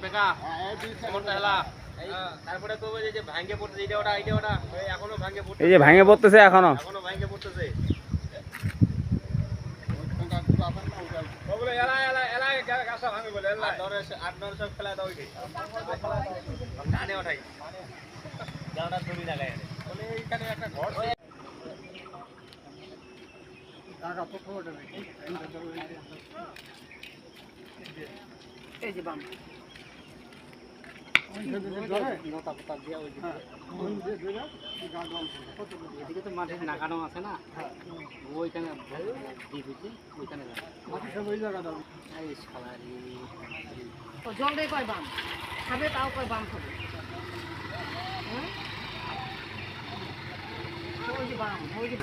বেকা এমনটা হেলা তারপরে তো ওই যে ভাঙে পড়তেছে এইটা ওটা এখনো ভাঙে পড়তেছে এই যে ভাঙে পড়তেছে এখনো ভাঙে পড়তেছে বলে এলা এলা এলা গাছটা ভাঙে বলে এলা 8-9 সব ফেলা দাও ওইটা টানে ওঠাই জানটা দড়ি লাগায় বলে এইখানে একটা ঘর টাকা তো ওটা নাকি এই যে বাম এদিকে তো মাঠে নাগানো আছে না ওইখানে ওইখানে জল দিয়ে কয় বাম খাবে তাও কয় বাম খাবে ওই যে বাম ওই যে